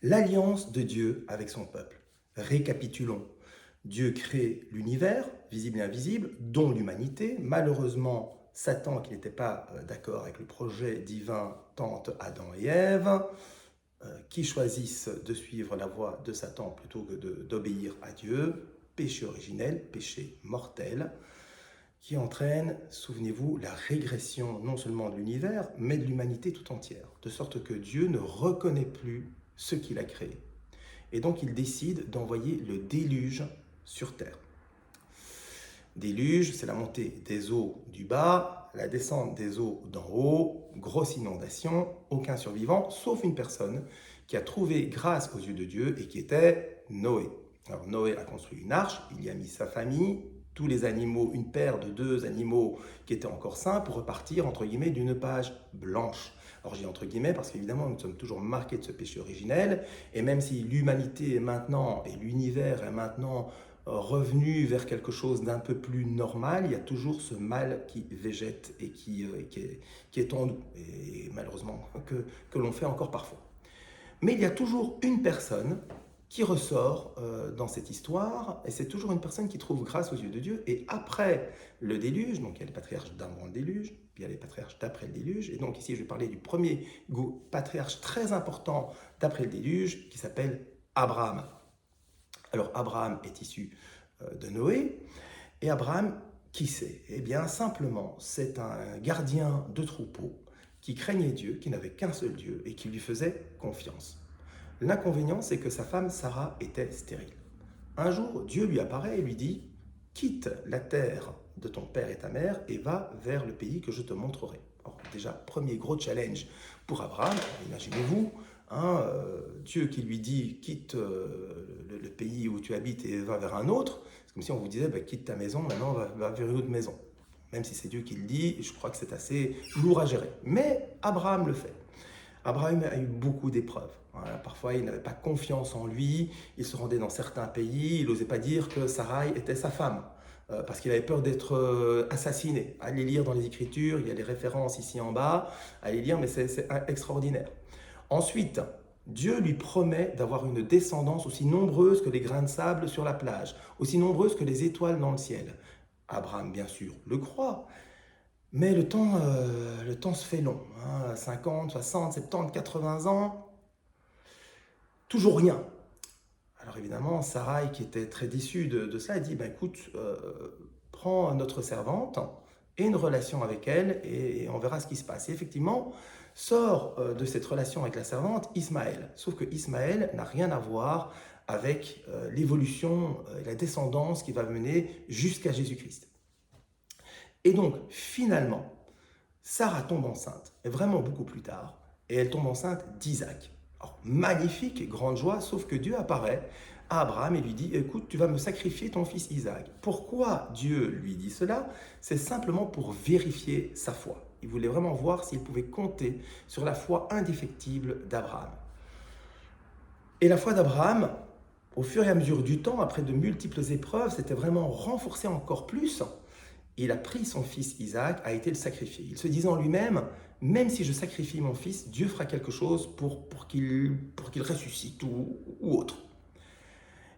L'alliance de Dieu avec son peuple. Récapitulons. Dieu crée l'univers, visible et invisible, dont l'humanité. Malheureusement, Satan, qui n'était pas d'accord avec le projet divin, tente Adam et Ève, qui choisissent de suivre la voie de Satan plutôt que d'obéir à Dieu. Péché originel, péché mortel, qui entraîne, souvenez-vous, la régression non seulement de l'univers, mais de l'humanité tout entière, de sorte que Dieu ne reconnaît plus ce qu'il a créé. Et donc il décide d'envoyer le déluge sur Terre. Déluge, c'est la montée des eaux du bas, la descente des eaux d'en haut, grosse inondation, aucun survivant, sauf une personne qui a trouvé grâce aux yeux de Dieu et qui était Noé. Alors Noé a construit une arche, il y a mis sa famille, tous les animaux, une paire de 2 animaux qui étaient encore sains pour repartir, entre guillemets, d'une page blanche. Alors j'ai entre guillemets parce qu'évidemment nous sommes toujours marqués de ce péché originel, et même si l'humanité est maintenant, et l'univers est maintenant revenu vers quelque chose d'un peu plus normal, il y a toujours ce mal qui végète et qui est en nous, et malheureusement que l'on fait encore parfois. Mais il y a toujours une personne qui ressort dans cette histoire, et c'est toujours une personne qui trouve grâce aux yeux de Dieu. Et après le déluge, donc il y a les patriarches d'avant le déluge, puis il y a les patriarches d'après le déluge, et donc ici je vais parler du premier patriarche très important d'après le déluge, qui s'appelle Abraham. Alors Abraham est issu de Noé, et Abraham, qui c'est? Eh bien simplement, c'est un gardien de troupeau qui craignait Dieu, qui n'avait qu'un seul Dieu, et qui lui faisait confiance. L'inconvénient, c'est que sa femme Sarah était stérile. Un jour, Dieu lui apparaît et lui dit « Quitte la terre de ton père et ta mère et va vers le pays que je te montrerai. » Alors déjà, premier gros challenge pour Abraham, imaginez-vous, Dieu qui lui dit « Quitte le pays où tu habites et va vers un autre », c'est comme si on vous disait « Quitte ta maison, maintenant va vers une autre maison ». Même si c'est Dieu qui le dit, je crois que c'est assez lourd à gérer. Mais Abraham le fait. Abraham a eu beaucoup d'épreuves. Voilà, parfois, il n'avait pas confiance en lui. Il se rendait dans certains pays. Il n'osait pas dire que Sarai était sa femme parce qu'il avait peur d'être assassiné. Allez lire dans les Écritures, il y a les références ici en bas. Allez lire, mais c'est extraordinaire. Ensuite, Dieu lui promet d'avoir une descendance aussi nombreuse que les grains de sable sur la plage, aussi nombreuse que les étoiles dans le ciel. Abraham, bien sûr, le croit. Mais le temps se fait long, 50, 60, 70, 80 ans, toujours rien. Alors évidemment, Sarai, qui était très déçue de cela, a dit, écoute, prends notre servante et une relation avec elle et on verra ce qui se passe. Et effectivement, sort de cette relation avec la servante Ismaël. Sauf que Ismaël n'a rien à voir avec l'évolution et la descendance qui va mener jusqu'à Jésus-Christ. Et donc, finalement, Sarah tombe enceinte, et vraiment beaucoup plus tard, et elle tombe enceinte d'Isaac. Alors, magnifique, grande joie, sauf que Dieu apparaît à Abraham et lui dit « Écoute, tu vas me sacrifier ton fils Isaac. » Pourquoi Dieu lui dit cela? C'est simplement pour vérifier sa foi. Il voulait vraiment voir s'il pouvait compter sur la foi indéfectible d'Abraham. Et la foi d'Abraham, au fur et à mesure du temps, après de multiples épreuves, s'était vraiment renforcée encore plus. Il a pris son fils Isaac, a été le sacrifier. Il se disait en lui-même, même si je sacrifie mon fils, Dieu fera quelque chose pour qu'il ressuscite ou autre.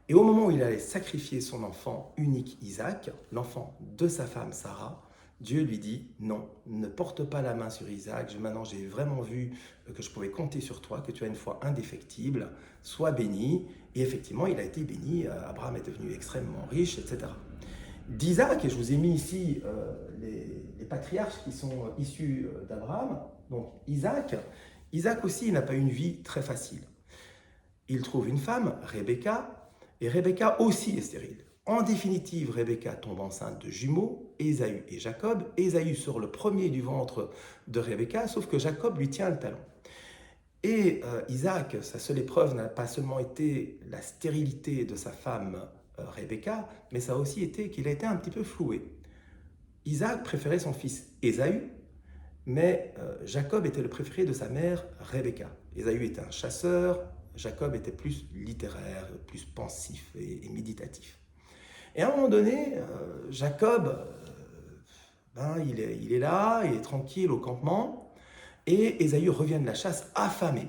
Et au moment où il allait sacrifier son enfant unique Isaac, l'enfant de sa femme Sarah, Dieu lui dit « Non, ne porte pas la main sur Isaac, maintenant j'ai vraiment vu que je pouvais compter sur toi, que tu as une foi indéfectible, sois béni. » Et effectivement, il a été béni, Abraham est devenu extrêmement riche, etc. D'Isaac, et je vous ai mis ici les patriarches qui sont issus d'Abraham, donc Isaac aussi n'a pas eu une vie très facile. Il trouve une femme, Rebecca, et Rebecca aussi est stérile. En définitive, Rebecca tombe enceinte de jumeaux, Ésaü et Jacob. Ésaü sort le premier du ventre de Rebecca, sauf que Jacob lui tient le talon. Et Isaac, sa seule épreuve n'a pas seulement été la stérilité de sa femme Rebecca, mais ça a aussi été qu'il a été un petit peu floué. Isaac préférait son fils Ésaü, mais Jacob était le préféré de sa mère Rebecca. Ésaü était un chasseur, Jacob était plus littéraire, plus pensif et méditatif. Et à un moment donné, Jacob, il est là, il est tranquille au campement, et Ésaü revient de la chasse affamé.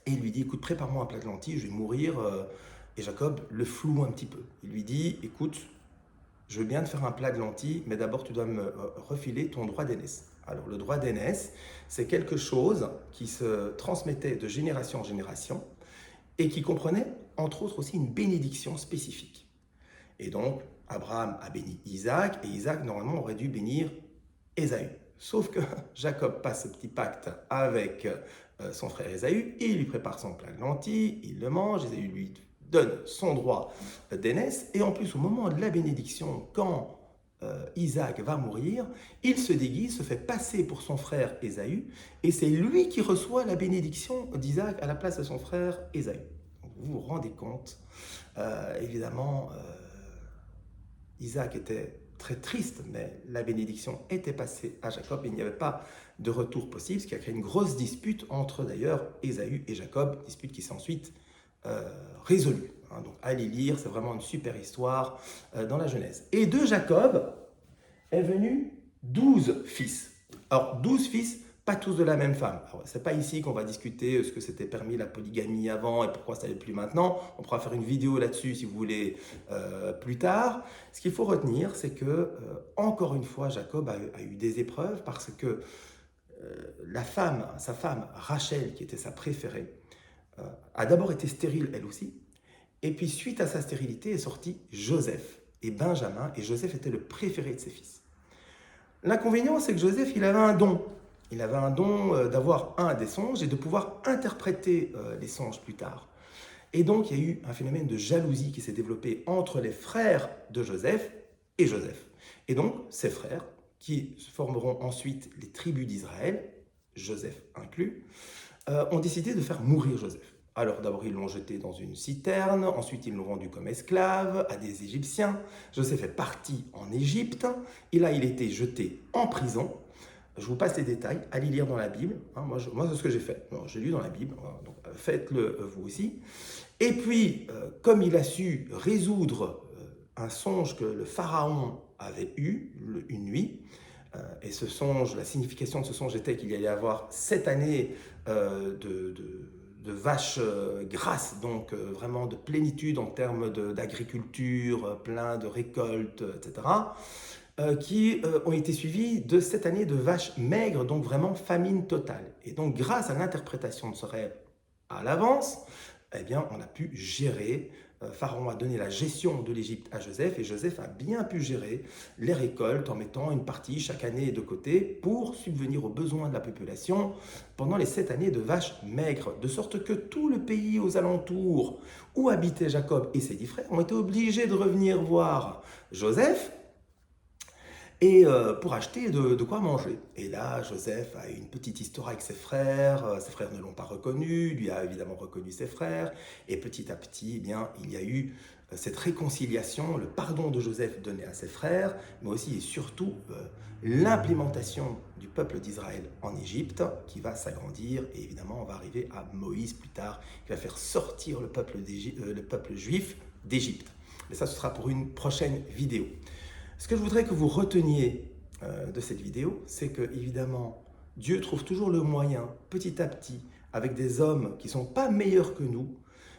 Et il lui dit, écoute, prépare-moi un plat de lentilles, je vais mourir. Et Jacob le floue un petit peu. Il lui dit, écoute, je veux bien te faire un plat de lentilles, mais d'abord tu dois me refiler ton droit d'aînesse. Alors le droit d'aînesse, c'est quelque chose qui se transmettait de génération en génération et qui comprenait entre autres aussi une bénédiction spécifique. Et donc Abraham a béni Isaac et Isaac normalement aurait dû bénir Ésaü. Sauf que Jacob passe ce petit pacte avec son frère Ésaü, il lui prépare son plat de lentilles, il le mange, Ésaü lui donne son droit d'aînesse, et en plus au moment de la bénédiction, quand Isaac va mourir, il se déguise, se fait passer pour son frère Ésaü, et c'est lui qui reçoit la bénédiction d'Isaac à la place de son frère Ésaü. Vous vous rendez compte, évidemment, Isaac était très triste, mais la bénédiction était passée à Jacob et il n'y avait pas de retour possible, ce qui a créé une grosse dispute entre d'ailleurs Ésaü et Jacob, dispute qui s'est ensuite résolue. Donc allez lire, c'est vraiment une super histoire dans la Genèse. Et de Jacob est venu 12 fils. Alors 12 fils, pas tous de la même femme. C'est pas ici qu'on va discuter ce que c'était permis la polygamie avant et pourquoi ça n'est plus maintenant. On pourra faire une vidéo là-dessus si vous voulez plus tard. Ce qu'il faut retenir, c'est que encore une fois, Jacob a eu des épreuves parce que sa femme Rachel, qui était sa préférée, a d'abord été stérile elle aussi. Et puis suite à sa stérilité est sorti Joseph et Benjamin, et Joseph était le préféré de ses fils. L'inconvénient, c'est que Joseph, il avait un don. Il avait un don d'avoir des songes et de pouvoir interpréter les songes plus tard. Et donc, il y a eu un phénomène de jalousie qui s'est développé entre les frères de Joseph et Joseph. Et donc, ses frères, qui formeront ensuite les tribus d'Israël, Joseph inclus, ont décidé de faire mourir Joseph. Alors d'abord ils l'ont jeté dans une citerne, ensuite ils l'ont vendu comme esclave à des Égyptiens. Joseph est parti en Égypte, et là il a été jeté en prison. Je vous passe les détails, allez lire dans la Bible. Moi c'est ce que j'ai fait, j'ai lu dans la Bible, donc faites-le vous aussi. Et puis, comme il a su résoudre un songe que le pharaon avait eu une nuit, et ce songe, la signification de ce songe était qu'il y allait avoir 7 années de vaches grasses, donc vraiment de plénitude en termes d'agriculture, plein de récoltes, etc., qui ont été suivies de 7 années de vaches maigres, donc vraiment famine totale. Et donc grâce à l'interprétation de ce rêve à l'avance, eh bien, on a pu gérer. Pharaon a donné la gestion de l'Égypte à Joseph et Joseph a bien pu gérer les récoltes en mettant une partie chaque année de côté pour subvenir aux besoins de la population pendant les 7 années de vaches maigres, de sorte que tout le pays aux alentours où habitaient Jacob et ses 10 frères ont été obligés de revenir voir Joseph et pour acheter de quoi manger. Et là, Joseph a eu une petite histoire avec ses frères ne l'ont pas reconnu, lui a évidemment reconnu ses frères, et petit à petit, eh bien, il y a eu cette réconciliation, le pardon de Joseph donné à ses frères, mais aussi et surtout l'implémentation du peuple d'Israël en Égypte, qui va s'agrandir, et évidemment, on va arriver à Moïse plus tard, qui va faire sortir le peuple juif d'Égypte. Mais ça, ce sera pour une prochaine vidéo. Ce que je voudrais que vous reteniez de cette vidéo, c'est que, évidemment, Dieu trouve toujours le moyen, petit à petit, avec des hommes qui ne sont pas meilleurs que nous,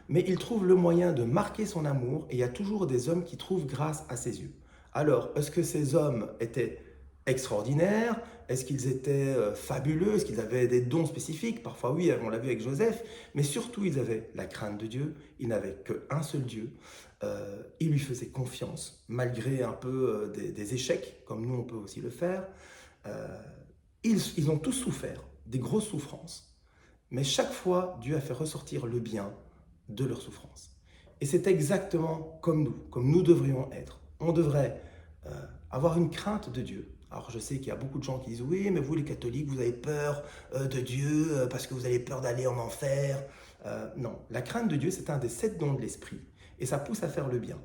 mais il trouve le moyen de marquer son amour, et il y a toujours des hommes qui trouvent grâce à ses yeux. Alors, est-ce que ces hommes étaient extraordinaires? Est-ce qu'ils étaient fabuleux? Est-ce qu'ils avaient des dons spécifiques? Parfois oui, on l'a vu avec Joseph, mais surtout ils avaient la crainte de Dieu, ils n'avaient qu'un seul Dieu. Ils lui faisaient confiance, malgré un peu des échecs, comme nous on peut aussi le faire. Ils ont tous souffert, des grosses souffrances, mais chaque fois Dieu a fait ressortir le bien de leurs souffrances. Et c'est exactement comme nous devrions être. On devrait avoir une crainte de Dieu. Alors je sais qu'il y a beaucoup de gens qui disent « Oui, mais vous les catholiques, vous avez peur de Dieu parce que vous avez peur d'aller en enfer. » Non, la crainte de Dieu, c'est un des 7 dons de l'esprit et ça pousse à faire le bien.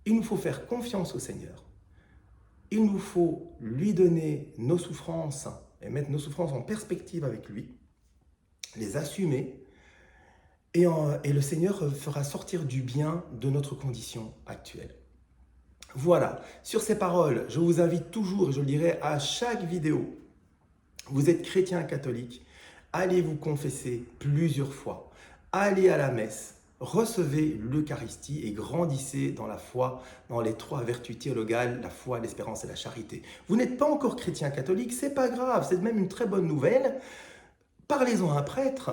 Il nous faut faire confiance au Seigneur. Il nous faut lui donner nos souffrances et mettre nos souffrances en perspective avec lui, les assumer et le Seigneur fera sortir du bien de notre condition actuelle. Voilà, sur ces paroles, je vous invite toujours, et je le dirai à chaque vidéo, vous êtes chrétien catholique, allez vous confesser plusieurs fois, allez à la messe, recevez l'Eucharistie et grandissez dans la foi, dans les 3 vertus théologales, la foi, l'espérance et la charité. Vous n'êtes pas encore chrétien catholique, c'est pas grave, c'est même une très bonne nouvelle. Parlez-en à un prêtre,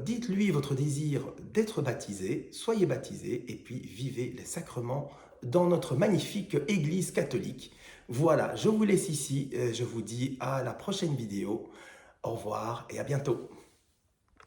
dites-lui votre désir d'être baptisé, soyez baptisé et puis vivez les sacrements dans notre magnifique Église catholique. Voilà, je vous laisse ici, je vous dis à la prochaine vidéo. Au revoir et à bientôt.